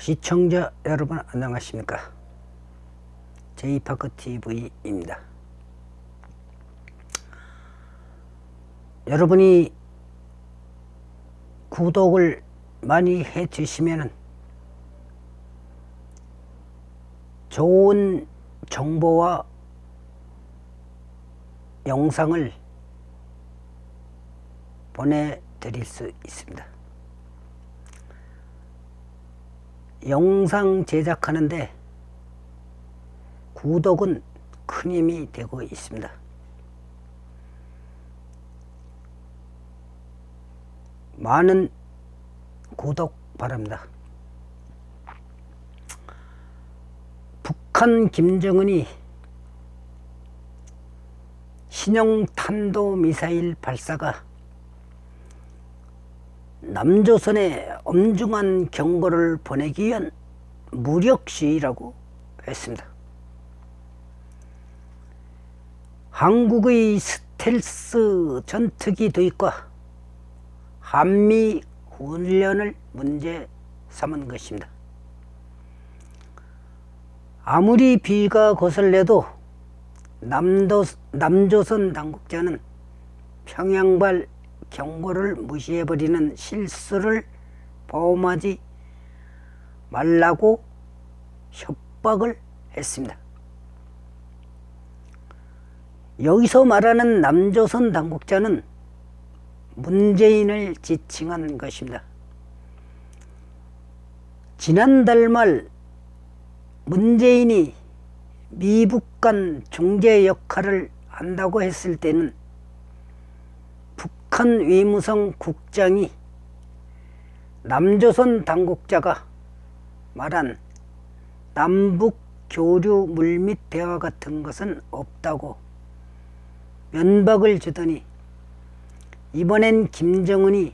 시청자 여러분 안녕하십니까? 제이파크TV입니다. 여러분이 구독을 많이 해주시면 좋은 정보와 영상을 보내드릴 수 있습니다. 영상 제작하는데 구독은 큰 힘이 되고 있습니다. 많은 구독 바랍니다. 북한 김정은이 신형 탄도미사일 발사가 남조선에 엄중한 경고를 보내기 위한 무력 시위라고 했습니다. 한국의 스텔스 전투기 도입과 한미 훈련을 문제 삼은 것입니다. 아무리 비가 거슬려도 남조선 당국자는 평양발 경고를 무시해버리는 실수를 범하지 말라고 협박을 했습니다. 여기서 말하는 남조선 당국자는 문재인을 지칭한 것입니다. 지난달 말 문재인이 미북 간 중재 역할을 한다고 했을 때는 북한 외무성 국장이 남조선 당국자가 말한 남북 교류 물밑 대화 같은 것은 없다고 면박을 주더니 이번엔 김정은이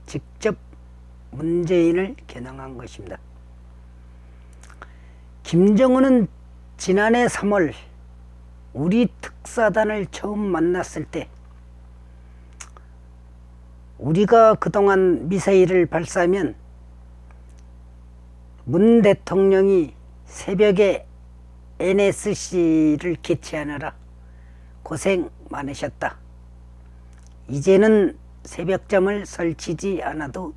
직접 문재인을 겨냥한 것입니다. 김정은은 지난해 3월 우리 특사단을 처음 만났을 때 우리가 그동안 미사일을 발사하면 문 대통령이 새벽에 NSC를 개최하느라 고생 많으셨다. 이제는 새벽잠을 설치지 않아도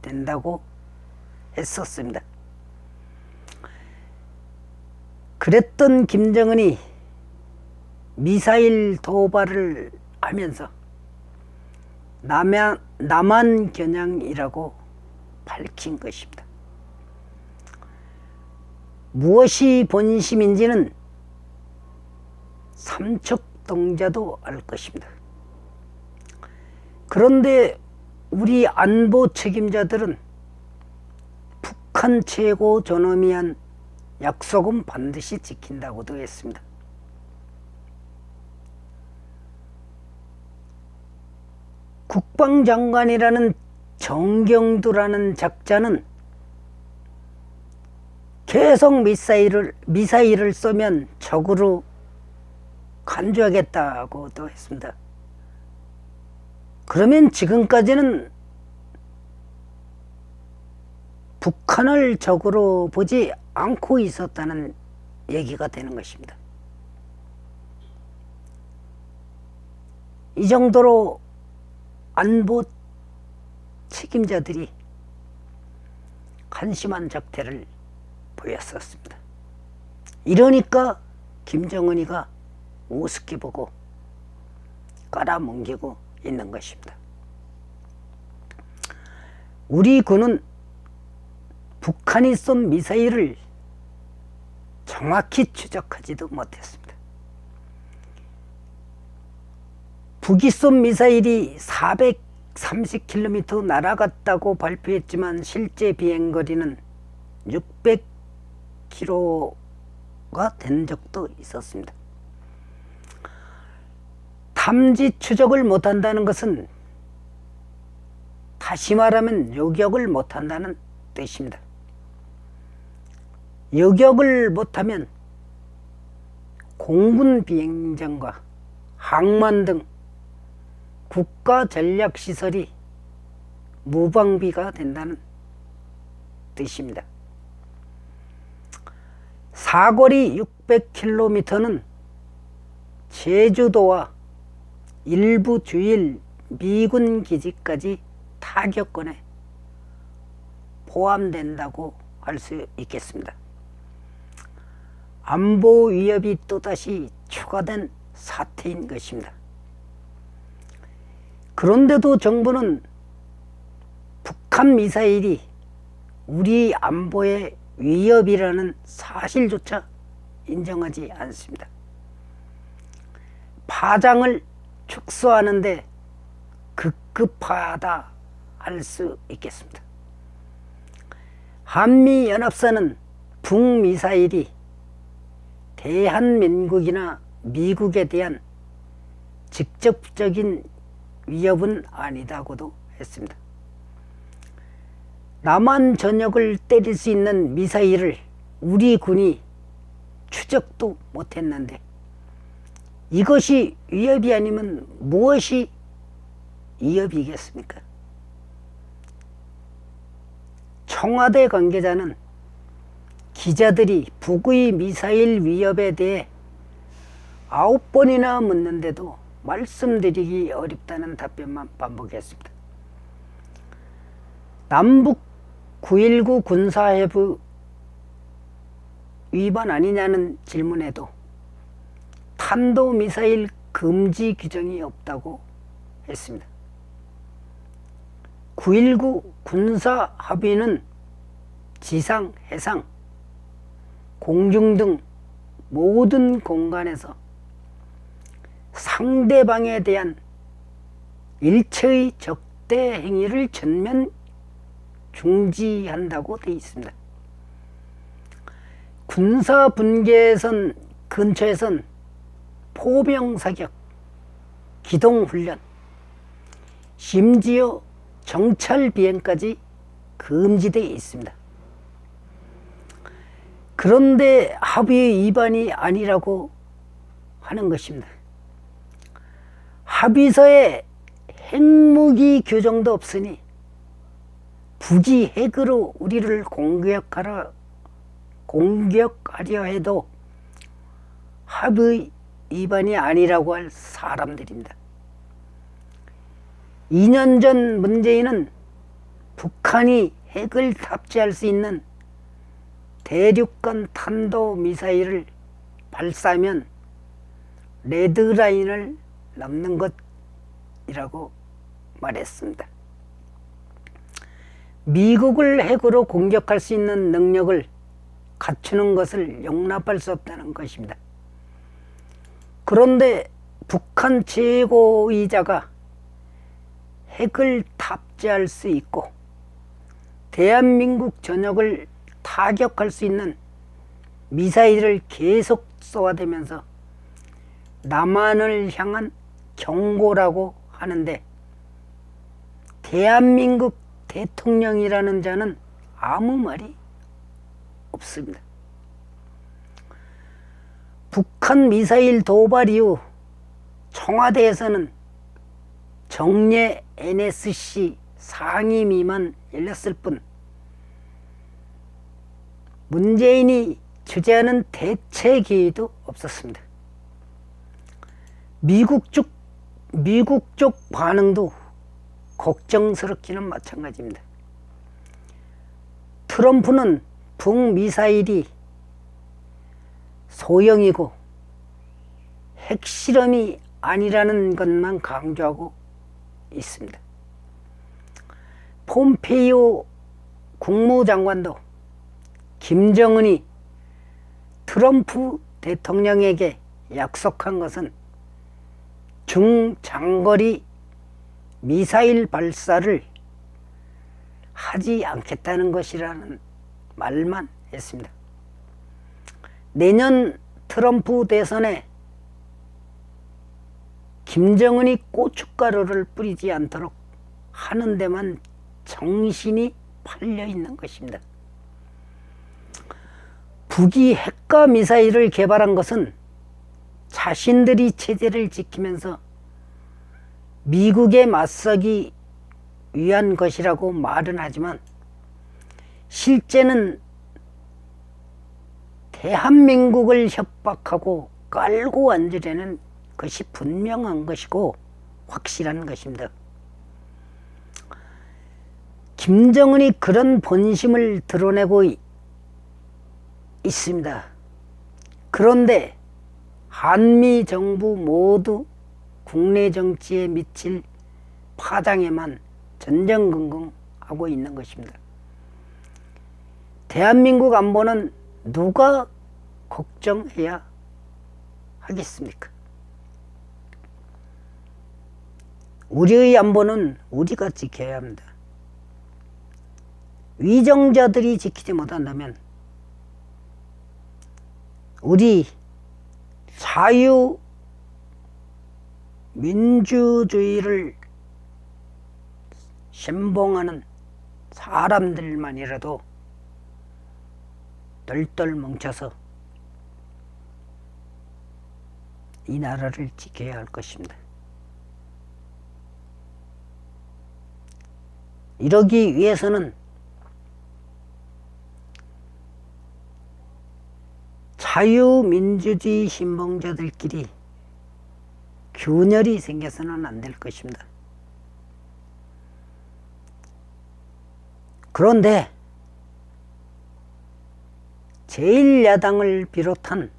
된다고 했었습니다. 그랬던 김정은이 미사일 도발을 하면서 남한 겨냥이라고 밝힌 것입니다. 무엇이 본심인지는 삼척동자도 알 것입니다. 그런데 우리 안보 책임자들은 북한 최고 존엄이 한 약속은 반드시 지킨다고도 했습니다. 국방장관이라는 정경두라는 작자는 계속 미사일을 쏘면 적으로 간주하겠다고도 했습니다. 그러면 지금까지는 북한을 적으로 보지 않고 있었다는 얘기가 되는 것입니다. 이 정도로 안보 책임자들이 한심한 작태를 보였었습니다. 이러니까 김정은이가 우습게 보고 깔아뭉개고 있는 것입니다. 우리 군은 북한이 쏜 미사일을 정확히 추적하지도 못했습니다. 북이 쏜 미사일이 430km 날아갔다고 발표했지만 실제 비행거리는 600km가 된 적도 있었습니다. 탐지 추적을 못한다는 것은 다시 말하면 요격을 못한다는 뜻입니다. 요격을 못하면 공군 비행장과 항만 등 국가 전략시설이 무방비가 된다는 뜻입니다. 사거리 600km는 제주도와 일부 주일 미군 기지까지 타격권에 포함된다고 할 수 있겠습니다. 안보 위협이 또다시 추가된 사태인 것입니다. 그런데도 정부는 북한 미사일이 우리 안보의 위협이라는 사실조차 인정하지 않습니다. 파장을 축소하는데 급급하다 할 수 있겠습니다. 한미연합사는 북미사일이 대한민국이나 미국에 대한 직접적인 위협은 아니다고도 했습니다. 남한 전역을 때릴 수 있는 미사일을 우리 군이 추적도 못했는데 이것이 위협이 아니면 무엇이 위협이겠습니까? 청와대 관계자는 기자들이 북의 미사일 위협에 대해 9번이나 묻는데도 말씀드리기 어렵다는 답변만 반복했습니다. 남북 9.19 군사회부 위반 아니냐는 질문에도 탄도미사일 금지 규정이 없다고 했습니다. 9.19 군사합의는 지상, 해상, 공중 등 모든 공간에서 상대방에 대한 일체의 적대 행위를 전면 중지한다고 되어 있습니다. 군사 분계선 근처에선 포병 사격, 기동 훈련, 심지어 정찰 비행까지 금지되어 있습니다. 그런데 합의 위반이 아니라고 하는 것입니다. 합의서에 핵무기 규정도 없으니 굳이 핵으로 우리를 공격하려 해도 합의 위반이 아니라고 할 사람들입니다. 2년 전 문재인은 북한이 핵을 탑재할 수 있는 대륙간 탄도미사일을 발사하면 레드라인을 넘는 것이라고 말했습니다. 미국을 핵으로 공격할 수 있는 능력을 갖추는 것을 용납할 수 없다는 것입니다. 그런데 북한 최고위자가 핵을 탑재할 수 있고 대한민국 전역을 타격할 수 있는 미사일을 계속 쏘아대면서 남한을 향한 경고라고 하는데 대한민국 대통령이라는 자는 아무 말이 없습니다. 북한 미사일 도발 이후 청와대에서는 정례 NSC 상임위만 열렸을 뿐 문재인이 주재하는 대체 기회도 없었습니다. 미국 쪽 반응도 걱정스럽기는 마찬가지입니다. 트럼프는 북미사일이 소형이고 핵실험이 아니라는 것만 강조하고 있습니다. 폼페이오 국무장관도 김정은이 트럼프 대통령에게 약속한 것은 중장거리 미사일 발사를 하지 않겠다는 것이라는 말만 했습니다. 내년 트럼프 대선에 김정은이 고춧가루를 뿌리지 않도록 하는 데만 정신이 팔려 있는 것입니다. 북이 핵과 미사일을 개발한 것은 자신들이 체제를 지키면서 미국에 맞서기 위한 것이라고 말은 하지만 실제는 대한민국을 협박하고 깔고 앉으려는 것이 분명한 것이고 확실한 것입니다. 김정은이 그런 본심을 드러내고 있습니다. 그런데 한미 정부 모두 국내 정치에 미칠 파장에만 전전긍긍하고 있는 것입니다. 대한민국 안보는 누가 걱정해야 하겠습니까? 우리의 안보는 우리가 지켜야 합니다. 위정자들이 지키지 못한다면 우리 자유민주주의를 신봉하는 사람들만이라도 똘똘 뭉쳐서 이 나라를 지켜야 할 것입니다. 이러기 위해서는 자유민주주의 신봉자들끼리 균열이 생겨서는 안 될 것입니다. 그런데 제1야당을 비롯한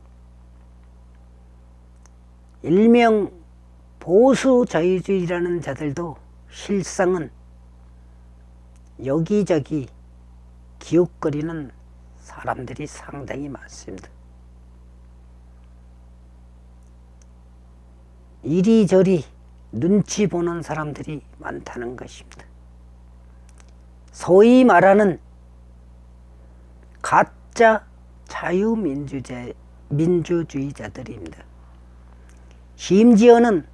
일명 보수 자유주의라는 자들도 실상은 여기저기 기웃거리는 사람들이 상당히 많습니다. 이리저리 눈치 보는 사람들이 많다는 것입니다. 소위 말하는 가짜 자유민주주의자들입니다. 심지어는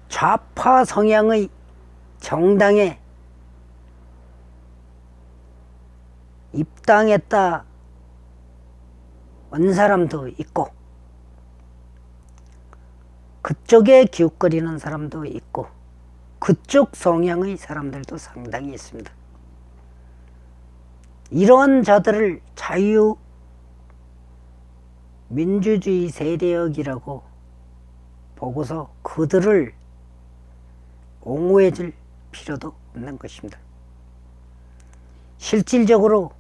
좌파 성향의 정당에 입당했다 온 사람도 있고 그쪽에 기웃거리는 사람도 있고 그쪽 성향의 사람들도 상당히 있습니다. 이러한 자들을 자유민주주의 세력이라고 보고서 그들을 옹호해 줄 필요도 없는 것입니다. 실질적으로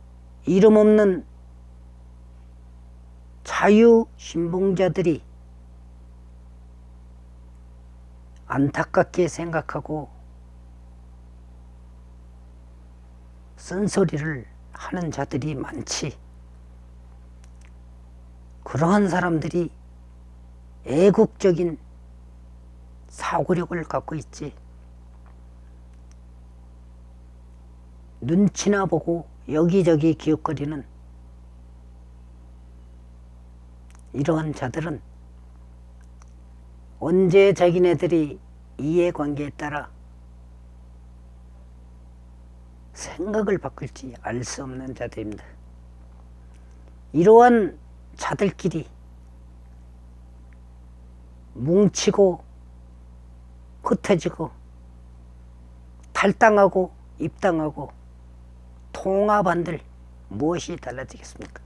이름 없는 자유신봉자들이 안타깝게 생각하고 쓴소리를 하는 자들이 많지. 그러한 사람들이 애국적인 사고력을 갖고 있지. 눈치나 보고 여기저기 기웃거리는 이러한 자들은 언제 자기네들이 이해관계에 따라 생각을 바꿀지 알 수 없는 자들입니다. 이러한 자들끼리 뭉치고 흩어지고 탈당하고 입당하고 통합한들 무엇이 달라지겠습니까?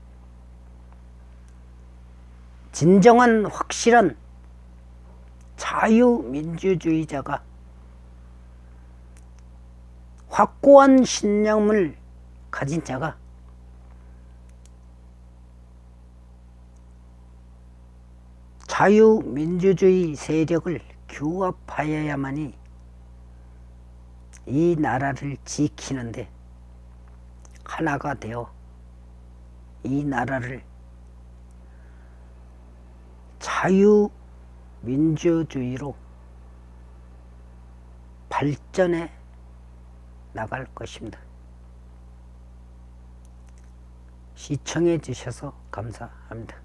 진정한 확실한 자유민주주의자가 확고한 신념을 가진 자가 자유민주주의 세력을 규합하여야만이 이 나라를 지키는데 하나가 되어 이 나라를 자유민주주의로 발전해 나갈 것입니다. 시청해 주셔서 감사합니다.